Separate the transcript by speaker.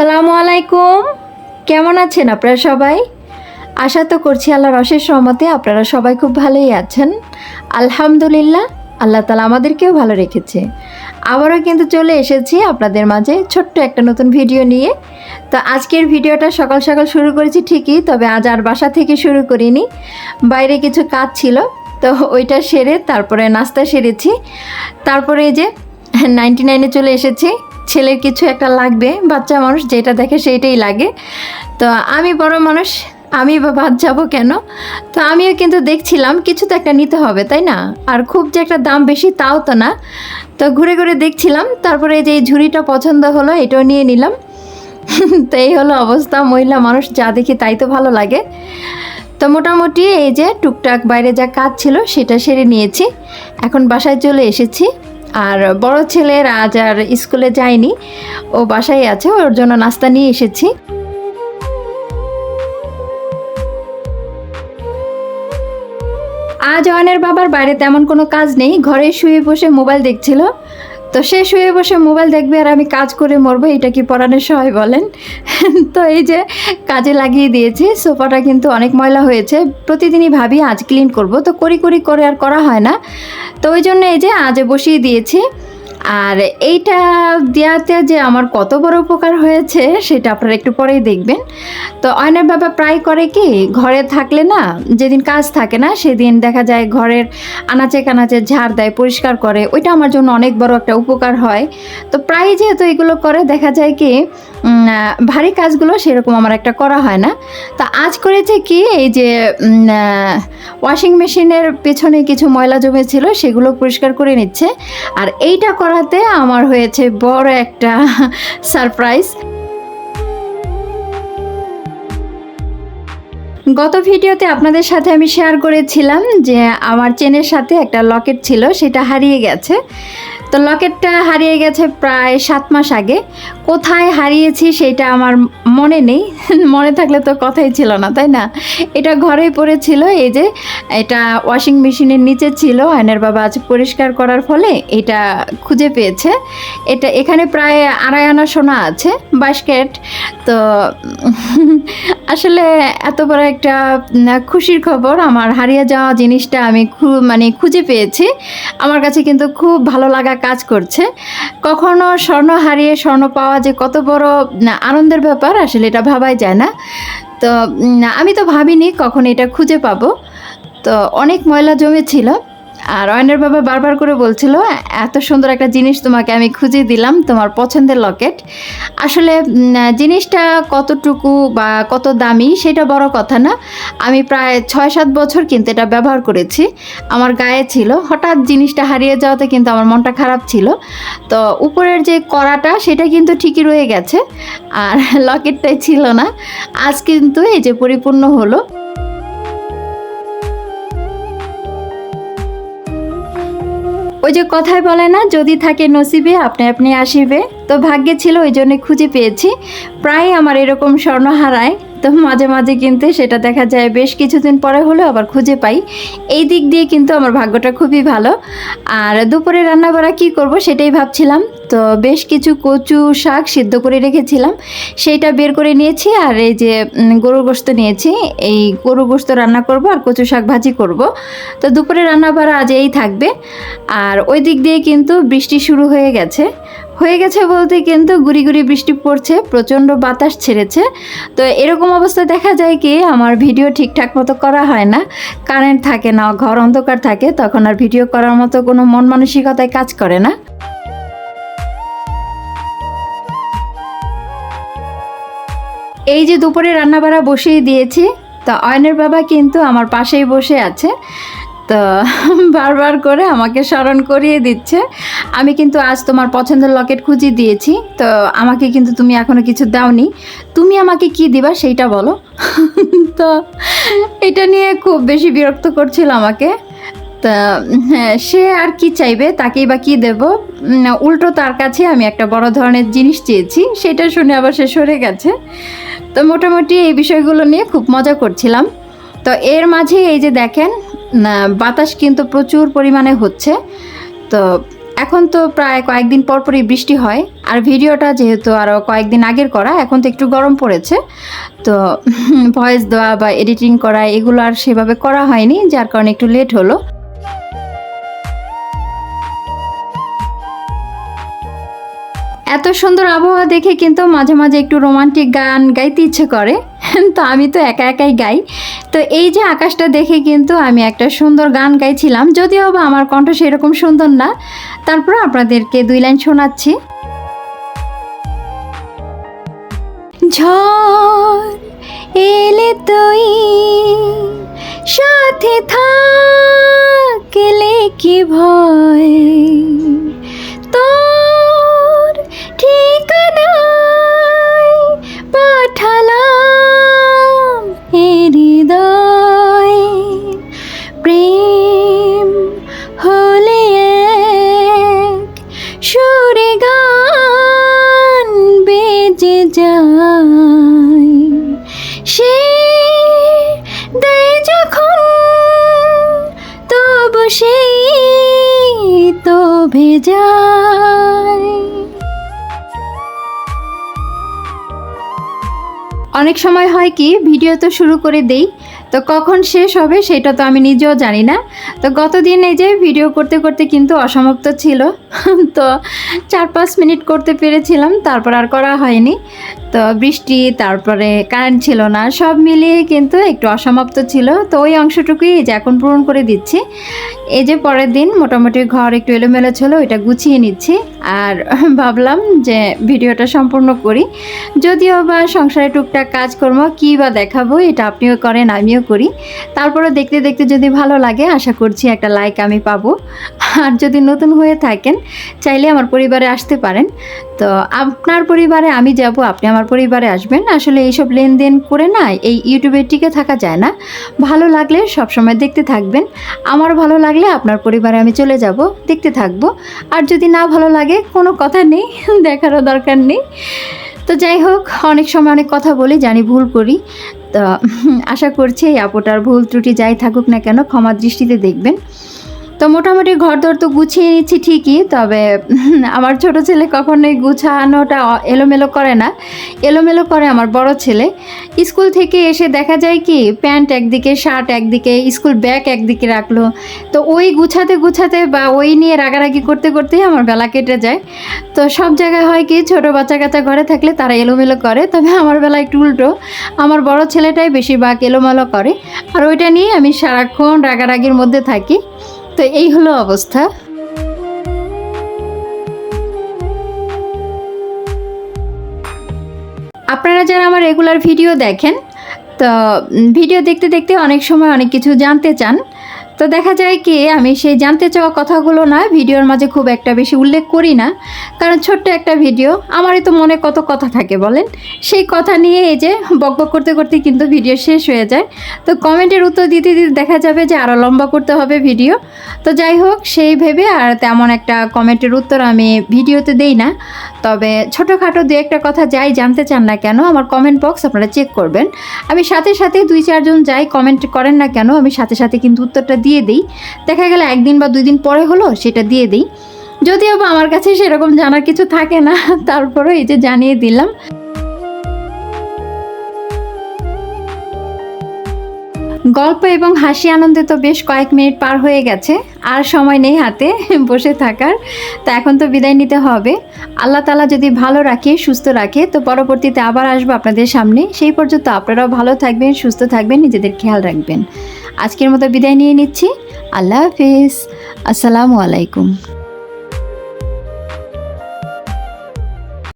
Speaker 1: আসসালামু আলাইকুম। কেমন আছেন আপনারা সবাই? আশা তো করছি আল্লাহর অশেষ রহমতে আপনারা সবাই খুব ভালোই আছেন। আলহামদুলিল্লাহ, আল্লাহ তাআলা আমাদেরকেও ভালো রেখেছে। আবারও কিন্তু চলে এসেছি আপনাদের মাঝে ছোট্ট একটা নতুন ভিডিও নিয়ে। তো আজকের ভিডিওটা সকাল সকাল শুরু করেছি ঠিকই, তবে আজ আর বাসা থেকে শুরু করিনি। বাইরে কিছু কাজ ছিল, তো ওইটা সেরে তারপরে নাস্তা সেরেছি। তারপরে এই যে 99-এ চলে এসেছি। ছেলের কিছু একটা লাগবে, বাচ্চা মানুষ যেটা দেখে সেইটাই লাগে। তো আমি বড় মানুষ, আমি বা বাদ যাবো কেন? তো আমিও কিন্তু দেখছিলাম কিছু তো একটা নিতে হবে, তাই না? আর খুব যে একটা দাম বেশি তাও তো না। তো ঘুরে ঘুরে দেখছিলাম, তারপরে যে এই ঝুড়িটা পছন্দ হলো, এটাও নিয়ে নিলাম। তো এই হলো অবস্থা, মহিলা মানুষ যা দেখি তাই তো ভালো লাগে। তো মোটামুটি এই যে টুকটাক বাইরে যা কাজ ছিল সেটা সেরে নিয়েছি, এখন বাসায় চলে এসেছি। আর বড় ছেলের আজ আর স্কুলে যায়নি, ও বাসায় আছে, ওর জন্য নাস্তা নিয়ে এসেছি। আজ অয়নের বাবার বাইরে তেমন কোনো কাজ নেই, ঘরে শুয়ে বসে মোবাইল দেখছিল। তো সে শুয়ে বসে মোবাইল দেখবে আর আমি কাজ করে মরবো, এটা কি পরাণের সবাই বলেন? তো এই যে কাজে লাগিয়ে দিয়েছি। সোফাটা কিন্তু অনেক ময়লা হয়েছে, প্রতিদিনই ভাবি আজ ক্লিন করব, তো করি করে আর করা হয় না। তো ওই জন্য এই যে আজ বসিয়ে দিয়েছি। আর এইটা দেওয়াতে যে আমার কত বড় উপকার হয়েছে সেটা আপনারা একটু পরেই দেখবেন। তো অয়নের বাবা প্রায় করে কি, ঘরে থাকলে না, যেদিন কাজ থাকে না সেদিন দেখা যায় ঘরের আনাচে কানাচে ঝাড় দেয়, পরিষ্কার করে, ওইটা আমার জন্য অনেক বড় একটা উপকার হয়। তো প্রায় যেহেতু এগুলো করে, দেখা যায় কি ভারী কাজগুলো সেরকম আমার একটা করা হয় না। তো আজ করেছে কি, এই যে ওয়াশিং মেশিনের পেছনে কিছু ময়লা জমেছিল সেগুলো পরিষ্কার করে নিচ্ছে। আর এইটা করাতে আমার হয়েছে বড় একটা সারপ্রাইজ। গত ভিডিওতে আপনাদের সাথে আমি শেয়ার করেছিলাম যে আমার চেনের সাথে একটা লকেট ছিল, সেটা হারিয়ে গেছে। তো লকেটটা হারিয়ে গেছে প্রায় 7 মাস আগে। কোথায় হারিয়েছি সেটা আমার মনে নেই, মনে থাকলে তো কথাই ছিল না, তাই না? এটা ঘরেই পড়েছিল, এই যে এটা ওয়াশিং মেশিনের নিচে ছিল। আয়নের বাবা আজ পরিষ্কার করার ফলে এটা খুঁজে পেয়েছে। এটা এখানে প্রায় 2.5 আনা সোনা আছে, 22 ক্যারেট। তো আসলে এত বড় একটা খুশির খবর, আমার হারিয়ে যাওয়া জিনিসটা আমি খুঁজে পেয়েছি। আমার কাছে কিন্তু খুব ভালো লাগা কাজ করছে। কখনো স্বর্ণ হারিয়ে স্বর্ণ পাওয়া যে কত বড় আনন্দের ব্যাপার, আসলে এটা ভাবাই যায় না। তো আমি তো ভাবিনি কখন এটা খুঁজে পাবো। তো অনেক ময়লা জমেছিল, আর অয়নের বাবা বারবার করে বলছিল এত সুন্দর একটা জিনিস তোমাকে আমি খুঁজে দিলাম, তোমার পছন্দের লকেট। আসলে জিনিসটা কতটুকু বা কত দামি সেটা বড় কথা না। আমি প্রায় 6-7 বছর কিন্তু এটা ব্যবহার করেছি, আমার গায়ে ছিল। হঠাৎ জিনিসটা হারিয়ে যাওয়াতে কিন্তু আমার মনটা খারাপ ছিল। তো উপরের যে কড়াটা সেটা কিন্তু ঠিকই রয়ে গেছে, আর লকেটটাই ছিল না। আজ কিন্তু এই যে পরিপূর্ণ হলো। ওই যে কথায় বলে না, যদি থাকে নসিবে আপনি আপনি আসিবে। তো ভাগ্যে ছিল, ওই জন্য খুঁজে পেয়েছি। প্রায় আমার এরকম স্বর্ণ হারায়, তো মাঝে মাঝে কিন্তু সেটা দেখা যায় বেশ কিছুদিন পরে হলেও আবার খুঁজে পাই। এই দিক দিয়ে কিন্তু আমার ভাগ্যটা খুবই ভালো। আর দুপুরে রান্না বাড়া কী করব সেটাই ভাবছিলাম। তো বেশ কিছু কচু শাক সিদ্ধ করে রেখেছিলাম, সেইটা বের করে নিয়েছি। আর এই যে গরুর গোশত নিয়েছি, এই গরুর গোশত রান্না করব আর কচু শাক ভাজি করব। তো দুপুরে রান্না বাড়া আজ এই থাকবে। আর ওই দিক দিয়ে কিন্তু বৃষ্টি শুরু হয়ে গেছে বলতে কিন্তু গুড়ি গুড়ি বৃষ্টি পড়ছে, প্রচণ্ড বাতাস ছেড়েছে। তো এরকম অবস্থা দেখা যায় কি আমার ভিডিও ঠিকঠাক মতো করা হয় না, কারেন্ট থাকে না, ঘর অন্ধকার থাকে, তখন আর ভিডিও করার মতো কোনো মন মানসিকতায় কাজ করে না। এই যে দুপুরে রান্নাবাড়া বসিয়ে দিয়েছি, তো অয়নের বাবা কিন্তু আমার পাশেই বসে আছে। তো বারবার করে আমাকে স্মরণ করিয়ে দিচ্ছে, আমি কিন্তু আজ তোমার পছন্দের লকেট খুঁজে দিয়েছি, তো আমাকে কিন্তু তুমি এখনো কিছু দাওনি, তুমি আমাকে কি দিবা সেইটা বলো। তো এটা নিয়ে খুব বেশি বিরক্ত করছিল আমাকে। তা হ্যাঁ, সে আর কি চাইবে, তাকেই বা কি দেব। উল্টো তার কাছে আমি একটা বড় ধরনের জিনিস চেয়েছি, সেটা শুনে আবার সে সরে গেছে। তো মোটামুটি এই বিষয়গুলো নিয়ে খুব মজা করছিলাম। তো এর মাঝে এই যে দেখেন, বাতাস কিন্তু প্রচুর পরিমাণে হচ্ছে। তো এখন তো প্রায় কয়েকদিন পর পরই বৃষ্টি হয়, আর ভিডিওটা যেহেতু আরও কয়েকদিন আগের করা, এখন তো একটু গরম পড়েছে, তো ভয়েস দেওয়া বা এডিটিং করা এগুলো আর সেভাবে করা হয়নি, যার কারণে একটু লেট হলো। এত সুন্দর আবহাওয়া দেখে কিন্তু মাঝে মাঝে একটু রোমান্টিক গান গাইতে ইচ্ছে করে, তো আমি তো একা একাই গাই। তো এই যে আকাশটা দেখে কিন্তু আমি একটা সুন্দর গান গাইছিলাম, যদিও বা আমার কণ্ঠ সেরকম সুন্দর না, তারপর আপনাদেরকে 2 লাইন শোনাচ্ছি। ঝড় এলে তুই সাথে থাকলে কি ভয়, তোর ঠিকানায় পাঠালাম হৃদয়, প্রেম হলে এক সুরে গান বেজে যায়, সে দেয় যখন তবু সেই তো ভেজায়। অনেক সময় হয় কি, ভিডিও তো শুরু করে দেই, তো কখন শেষ হবে সেটা তো আমি নিজেও জানি না। তো গতদিন এই যে ভিডিও করতে করতে কিন্তু অসমাপ্ত ছিল, তো 4-5 মিনিট করতে পেরেছিলাম, তারপর আর করা হয়নি। তো বৃষ্টি, তারপরে কারেন্ট ছিল না, সব মিলিয়ে কিন্তু একটু অসমাপ্ত ছিল। তো ওই অংশটুকুই এই যে এখন পূরণ করে দিচ্ছি। এই যে পরের দিন মোটামুটি ঘর একটু এলোমেলো ছিল, ওইটা গুছিয়ে নিচ্ছি, আর ভাবলাম যে ভিডিওটা সম্পূর্ণ করি। যদিও বা সংসারে টুকটাক কাজকর্ম কী বা দেখাবো, এটা আপনিও করেন আমিও করি, তারপরে দেখতে দেখতে যদি ভালো লাগে আশা করছি একটা লাইক আমি পাবো। আর যদি নতুন হয়ে থাকেন চাইলে আমার পরিবারে আসতে পারেন। তো আপনার পরিবারে আমি যাব, আপনি আমার পরিবারে আসবেন। আসলে এইসব লেনদেন করে না এই ইউটিউবে টিকে থাকা যায় না। ভালো লাগলে সবসময় দেখতে থাকবেন, আমার ভালো লাগলে আপনার পরিবারে আমি চলে যাব, দেখতে থাকবো। আর যদি না ভালো লাগে কোনো কথা নেই, দেখারও দরকার নেই। তো যাই হোক, অনেক সময় অনেক কথা বলি, জানি ভুল করি, তো আশা করছি এই আপুটার ভুল ত্রুটি যাই থাকুক না কেন ক্ষমা দৃষ্টিতে দেখবেন। তো মোটামুটি ঘরদোর তো গুছিয়ে নিচ্ছি ঠিকই, তবে আমার ছোট ছেলে কখনোই গুছানোটা এলোমেলো করে না, এলোমেলো করে আমার বড় ছেলে। স্কুল থেকে এসে দেখা যায় কি, প্যান্ট একদিকে, শার্ট একদিকে, স্কুল ব্যাগ একদিকে রাখলো, তো ওই গুছাতে গুছাতে বা ওই নিয়ে রাগারাগি করতে করতেই আমার বেলা কেটে যায়। তো সব জায়গায় হয় কি, ছোটো বাচ্চা কাচ্চা ঘরে থাকলে তারা এলোমেলো করে, তবে আমার বেলা একটু উল্টো, আমার বড় ছেলেটাই বেশিরভাগ এলোমেলো করে, আর ওইটা নিয়ে আমি সারাক্ষণ রাগারাগির মধ্যে থাকি। তো এই হলো অবস্থা। আপনারা যারা আমার রেগুলার ভিডিও দেখেন, তো ভিডিও দেখতে দেখতে অনেক সময় অনেক কিছু জানতে চান, তো দেখা যায় কি আমি সেই জানতে চাওয়া কথাগুলো না ভিডিওর মাঝে খুব একটা বেশি উল্লেখ করি না, কারণ ছোট্ট একটা ভিডিও, আমারই তো মনে কত কথা থাকে বলেন, সেই কথা নিয়ে এই যে বকবক করতে করতে কিন্তু ভিডিও শেষ হয়ে যায়। তো কমেন্টের উত্তর দিতে দিতে দেখা যাবে যে আরও লম্বা করতে হবে ভিডিও। তো যাই হোক, সেই ভেবে আর তেমন একটা কমেন্টের উত্তর আমি ভিডিওতে দেই না, তবে ছোটোখাটো দু একটা কথা যাই জানতে চান না কেন আমার কমেন্ট বক্স আপনারা চেক করবেন, আমি সাথে সাথে 2-4 জন যাই কমেন্ট করেন না কেন আমি সাথে সাথে কিন্তু উত্তরটা দিয়ে দিই। দেখা গেলে 1 দিন বা 2 দিন পরে হলো সেটা দিয়ে দিই, যদিও বা আমার কাছে সেরকম জানার কিছু থাকে না, তারপরেও এই যে জানিয়ে দিলাম। গল্প এবং হাসি আনন্দে তো বেশ কয়েক মিনিট পার হয়ে গেছে, আর সময় নেই হাতে বসে থাকার। তো এখন তো বিদায় নিতে হবে। আল্লাহ তাআলা যদি ভালো রাখে, সুস্থ রাখে, তো পরবর্তীতে আবার আসবো আপনাদের সামনে। সেই পর্যন্ত আপনারাও ভালো থাকবেন, সুস্থ থাকবেন, নিজেদের খেয়াল রাখবেন। আজকের মতো বিদায় নিয়ে নিচ্ছি। আল্লাহ হাফিজ, আসসালামু আলাইকুম।